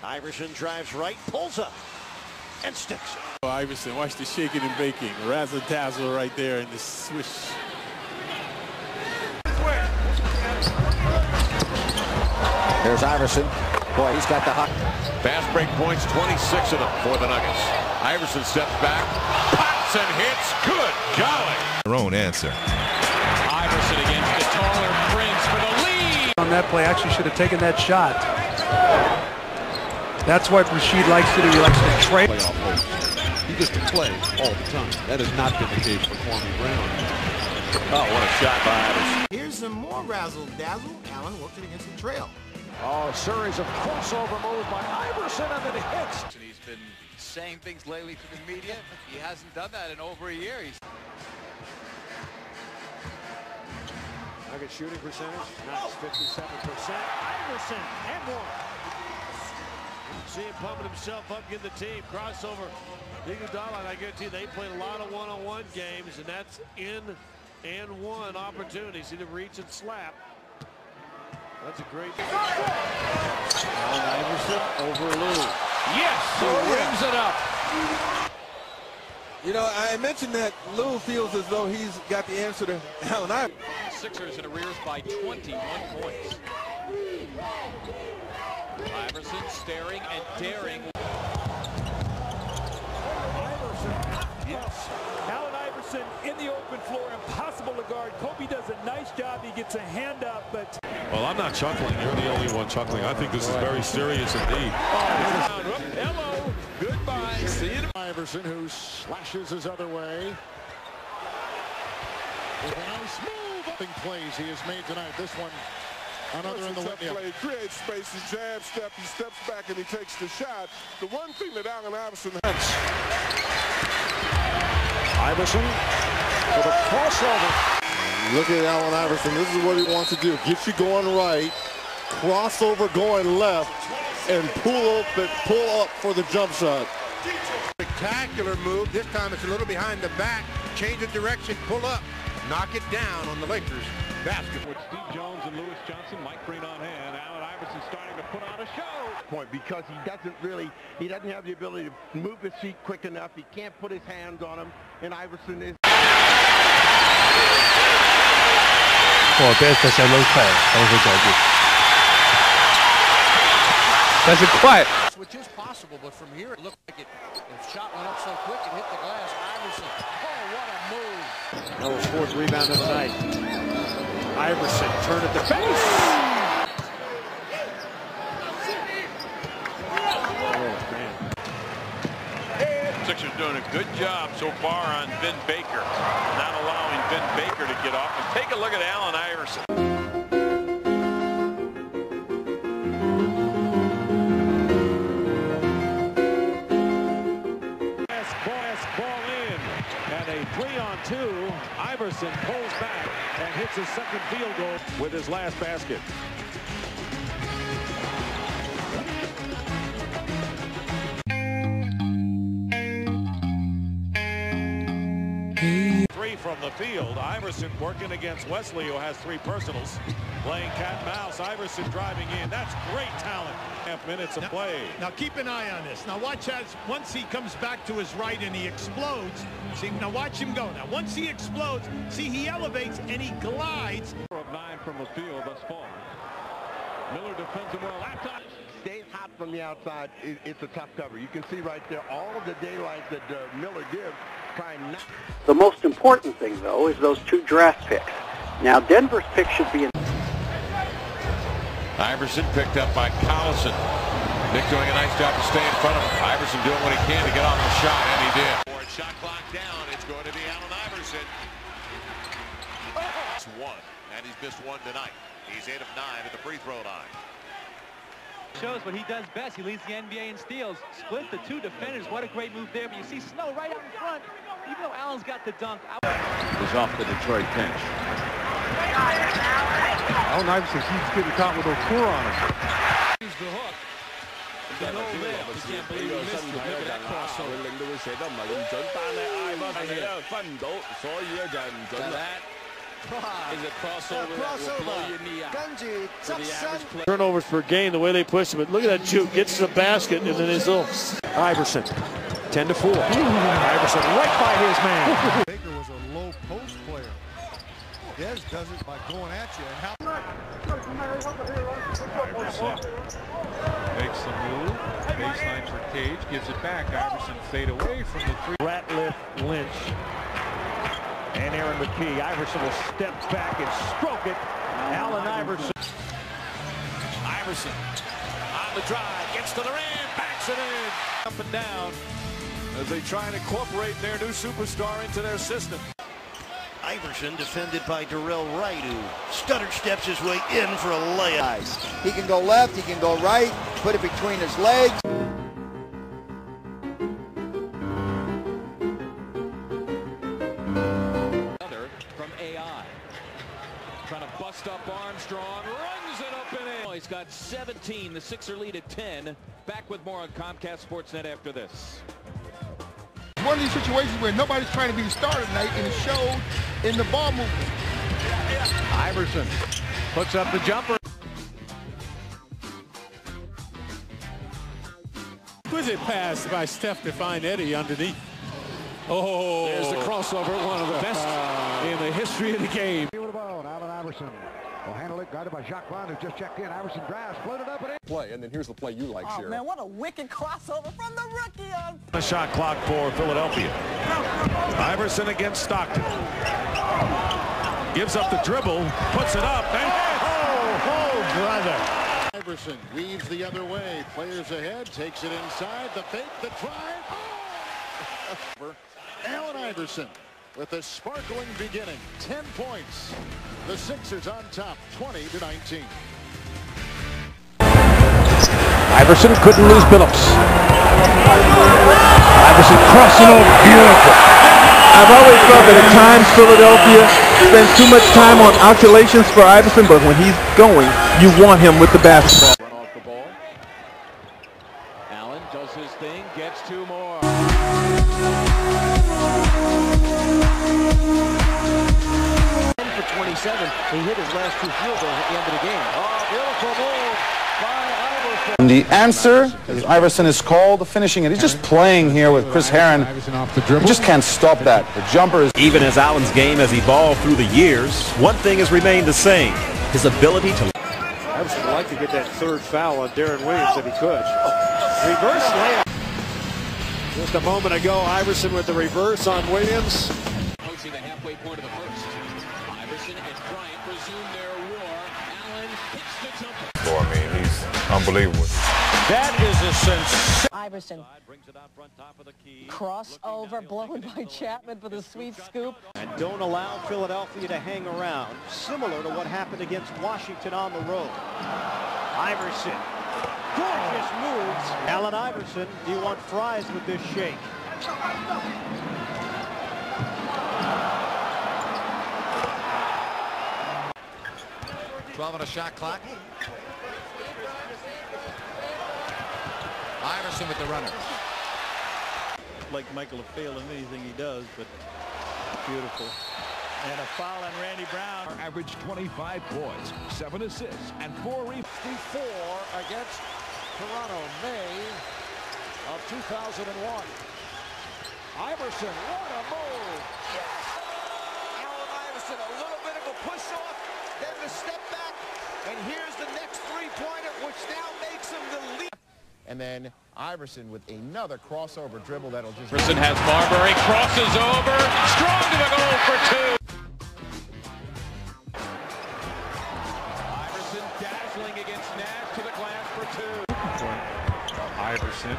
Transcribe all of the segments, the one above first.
Iverson drives right, pulls up, and sticks. Iverson, watch the shaking and baking. Razzle-dazzle right there in the swish. There's Iverson. Boy, he's got the hot. Fast break points, 26 of them for the Nuggets. Iverson steps back, pops and hits. Good golly. Their own answer. Iverson against the taller Prince for the lead. On that play, actually should have taken that shot. That's what Rashid likes to do. He likes to trade. He gets to play all the time. That has not been the case for Kwame Brown. Oh, what a shot by Iverson. Here's some more razzle-dazzle. Allen worked it against the trail. Oh, series of crossover moves by Iverson, and then it hits. He's been saying things lately to the media. He hasn't done that in over a year. Nugget shooting percentage, nice, 57%. Iverson and one. See him pumping himself up, getting the team. Crossover. Iguodala, I guarantee they played a lot of one-on-one games, and that's in and one opportunity. See them reach and slap. That's a great. Allen Iverson over Lou. Yes, he rings it up. You know, I mentioned that Lou feels as though he's got the answer to Allen Iverson. Sixers in arrears by 21 points. Iverson staring and daring. Iverson, yes. Allen Iverson in the open floor, impossible to guard. Kobe does a nice job. He gets a hand up, but. Well, I'm not chuckling. You're the only one chuckling. I think this is very serious indeed. Hello. Goodbye. See you. Iverson, who slashes his other way. With a nice move. Plays he has made tonight. This one. Another in the play, creates space, he jab step, he steps back and he takes the shot. The one thing that Allen Iverson has. Iverson for the crossover. Look at Allen Iverson. This is what he wants to do. Get you going right, crossover going left, and pull up for the jump shot. Spectacular move. This time it's a little behind the back. Change of direction, pull up, knock it down on the Lakers basket. With Steve Jones and Lewis Johnson, Mike Green on hand. Allen Iverson starting to put on a show. Because he doesn't have the ability to move his feet quick enough. He can't put his hands on him, and Iverson is. Which is possible, but from here it looked like the shot went up so quick it hit the glass. Iverson, oh, what a move. Noah's fourth rebound of the night. Iverson turned at the face. Sixers doing a good job so far on Vin Baker, not allowing Vin Baker to get off. And take a look at Allen Iverson. Ball in, and a 3-on-2. Iverson pulls back and hits his second field goal with his last basket. Three from the field. Iverson working against Wesley, who has three personals. Playing cat and mouse. Iverson driving in. That's great talent. Half minutes of play. Now keep an eye on this. Now watch as once he comes back to his right and he explodes. See, now watch him go. Now once he explodes, see, he elevates and he glides. Of 9 from the field thus far. Miller defends him well. Laptop. Stays hot from the outside. It's a tough cover. You can see right there all of the daylight that Miller gives. Trying not. The most important thing, though, is those 2 draft picks. Now, Denver's pick should be in. Iverson picked up by Collison. Nick doing a nice job to stay in front of him. Iverson doing what he can to get off the shot, and he did. Shot clock down. It's going to be Allen Iverson. It's 1, and he's missed 1 tonight. He's 8 of 9 at the free throw line. Shows what he does best. He leads the NBA in steals. Split the 2 defenders. What a great move there. But you see Snow right out in front. Even though Allen's got the dunk. Is off the Detroit bench. Allen Iverson keeps getting caught with O'Toole on him. Use the hook. The no lift. You can't believe he missed it. Look at that crossover. Is it crossover that will blow your knee out? For the average player. Turnovers per game, the way they push him. But look at that juke. Gets to the basket, and then it's little. Iverson, 10-4. Iverson right by his man. Baker was a low post player. Dez does it by going at you. Iverson makes the move. Baseline for Cage. Gives it back. Iverson fade away from the three. Ratliff, Lynch, and Aaron McKee. Iverson will step back and stroke it. Allen Iverson. Iverson on the drive, gets to the rim, backs it in. Up and down as they try and incorporate their new superstar into their system. Iverson defended by Darrell Wright, who stutter steps his way in for a layup. He can go left, he can go right, put it between his legs. From AI. Trying to bust up Armstrong, runs it up and in. He's got 17, the Sixer lead at 10. Back with more on Comcast Sportsnet after this. One of these situations where nobody's trying to be the star tonight, and it showed in the ball movement. Iverson puts up the jumper. Exquisite pass by Steph to find Eddie underneath. Oh, there's the crossover, one of the best in the history of the game. With the ball, Allen Iverson will handle it, guarded by Jacques Vaughn, who just checked in. Iverson drives, floated up and in. Play, and then here's the play you like, Sharon. Man, what a wicked crossover from the rookie on. The shot clock for Philadelphia. Iverson against Stockton. Gives up the dribble, puts it up, and oh, brother. Iverson weaves the other way, players ahead, takes it inside, the fake, the drive. Oh! Allen Iverson with a sparkling beginning, 10 points. The Sixers on top, 20-19. Iverson couldn't lose Billups. Iverson crossing over, beautiful. I've always felt that at times Philadelphia spends too much time on calculations for Iverson, but when he's going, you want him with the basketball. Run off the ball. Allen does his thing, gets two more. For 27, he hit his last two field goals at the end of the game. Oh, beautiful move by Iverson. And the answer, as Iverson is called, finishing it. He's just playing here with Chris Herron. He just can't stop that. The jumper is... Even as Allen's game has evolved through the years, one thing has remained the same. His ability to... Iverson would like to get that third foul on Darren Williams if he could. Reverse layup. Just a moment ago, Iverson with the reverse on Williams. Approaching the halfway point of the first. Iverson and Bryant resume their war. Allen hits the jumper. I mean, he's unbelievable. That is a sensation. Iverson. Crossover blown by Chapman for the sweet scoop. And don't allow Philadelphia to hang around, similar to what happened against Washington on the road. Iverson. Gorgeous moves. Allen Iverson, do you want fries with this shake? 12 on a shot clock. Iverson with the runner. Like Michael to fail in anything he does, but beautiful. And a foul on Randy Brown. Averaged 25 points, 7 assists, and 4 rebounds. 64 against Toronto, May of 2001. Iverson, what a move! Yes! Allen Iverson, a little bit of a push-off, then the step back, and here's the next three-pointer, which now makes him the lead. And then Iverson with another crossover dribble that'll just... Iverson has Marbury, crosses over, strong to the goal for two. Iverson dazzling against Nash to the glass for two. Iverson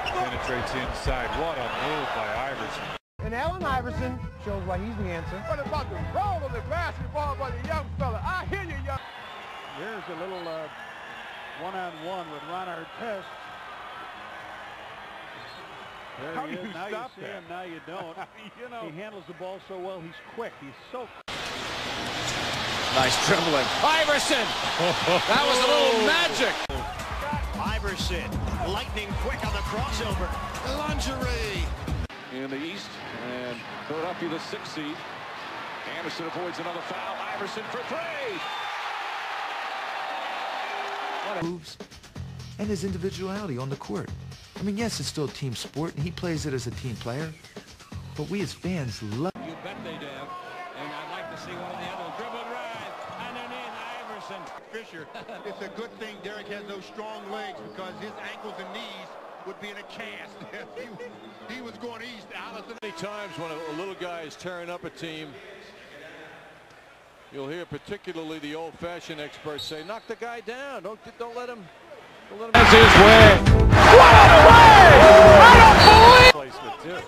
penetrates inside. What a move by Iverson. And Allen Iverson shows why he's the answer. What about the roll of the basketball by the young fella? I hear you, young. Here's a little one-on-one with Ron Artest. There How he do is. you Now stop you see him, now you don't. You know. He handles the ball so well. He's quick. He's so Nice dribbling. Iverson! That was a little magic. Iverson, lightning quick on the crossover. Lingerie. In the East, and Philadelphia the 6th seed. Anderson avoids another foul. Iverson for three. Moves and his individuality on the court. I mean, yes, it's still a team sport, and he plays it as a team player, but we as fans love. You bet they do. And I'd like to see one of the other dribble drive, and then in Iverson. Fisher, it's a good thing Derek has those strong legs because his ankles and knees would be in a cast. he was going east. Allison. Many times when a little guy is tearing up a team, you'll hear particularly the old-fashioned experts say, knock the guy down. Don't let him. That's his way. What a way! I don't believe. Placement too.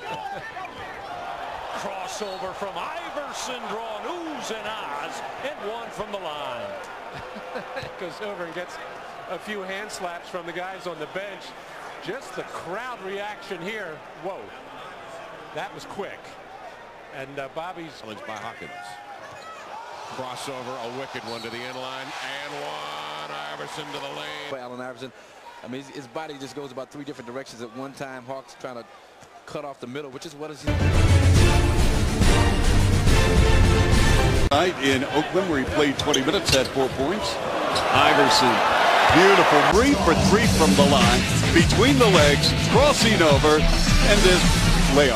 Crossover from Iverson, drawing oohs and ahs, and one from the line. Goes over and gets a few hand slaps from the guys on the bench. Just the crowd reaction here. Whoa, that was quick. And Bobby's challenged by Hawkins. Crossover, a wicked one to the end line, and one. Iverson to the lane. Allen Iverson, I mean, his body just goes about 3 different directions at one time. Hawks trying to cut off the middle, which is what is night in Oakland, where he played 20 minutes, had 4 points. Iverson, beautiful 3 for 3 from the line, between the legs, crossing over, and this layup.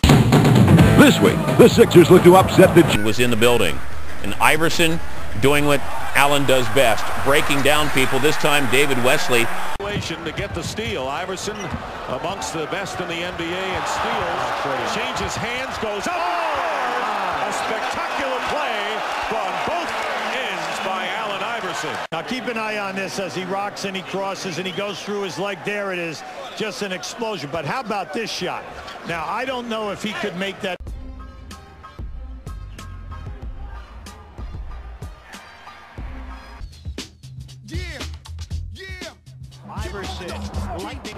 This week, the Sixers look to upset the... Was in the building, and Iverson doing what Allen does best, breaking down people. This time, David Wesley. To get the steal. Iverson amongst the best in the NBA in steals. Changes hands, goes up. A spectacular play on both ends by Allen Iverson. Now keep an eye on this as he rocks and he crosses and he goes through his leg. There it is. Just an explosion. But how about this shot? Now, I don't know if he could make that. Iverson, lightning,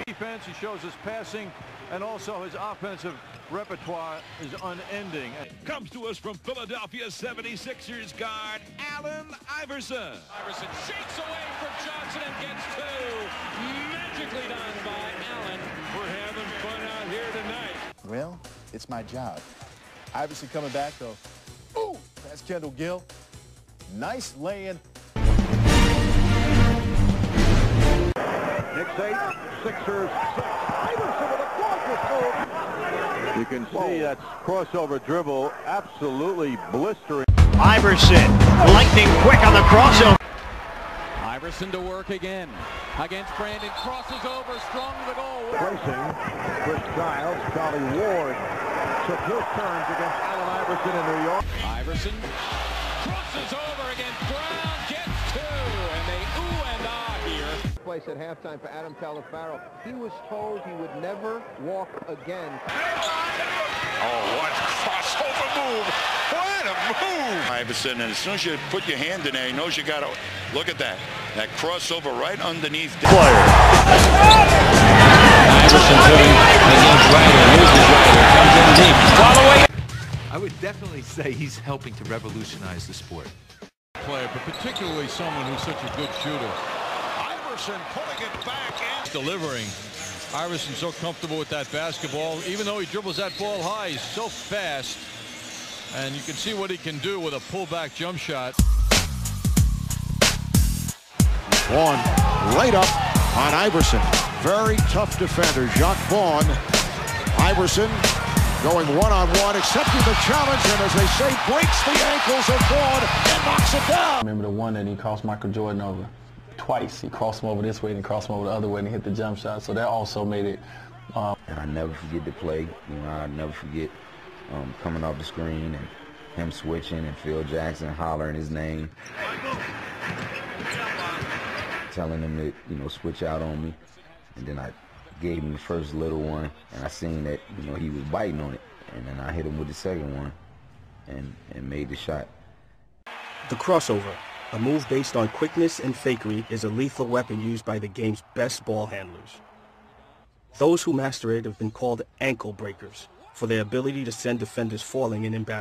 Defense, he shows his passing and also his offensive repertoire is unending. Comes to us from Philadelphia 76ers guard Allen Iverson. Iverson shakes away from Johnson and gets 2. Magically done by Allen. We're having fun out here tonight. Well, it's my job. Iverson coming back, though. Ooh, that's Kendall Gill. Nice lay-in. Knicks 8, Sixers 6. Iverson with a gorgeous move. You can see that crossover dribble absolutely blistering. Iverson, lightning quick on the crossover. Iverson to work again against Brandon. Crosses over, strong to the goal. Grayson, Chris Giles, Charlie Ward took his turns against Allen Iverson in New York. Iverson crosses over against Brown, gets 2, and they ooh and ah here. Place at halftime for Adam Talifaro. He was told he would never walk again. Oh, what crossover move! What a move! Iverson, and as soon as you put your hand in there, he knows you got to look at that. That crossover right underneath. Player. Iverson doing against Ryder. Here's his Ryder. Comes in deep. Follow away. I would definitely say he's helping to revolutionize the sport. Player, but particularly someone who's such a good shooter. Iverson pulling it back in. Delivering. Iverson's so comfortable with that basketball. Even though he dribbles that ball high, he's so fast. And you can see what he can do with a pullback jump shot. Vaughn right up on Iverson. Very tough defender, Jacques Vaughn. Iverson going one-on-one, accepting the challenge, and as they say, breaks the ankles of Vaughn and knocks it down. I remember the one that he crossed Michael Jordan over. Twice. He crossed him over this way and crossed him over the other way and hit the jump shot. So that also made it. And I never forget the play. You know, I never forget coming off the screen and him switching and Phil Jackson hollering his name, telling him to, you know, switch out on me. And then I gave him the first little one, and I seen that, you know, he was biting on it. And then I hit him with the second one and made the shot. The crossover, a move based on quickness and fakery, is a lethal weapon used by the game's best ball handlers. Those who master it have been called ankle breakers for their ability to send defenders falling in embarrassment.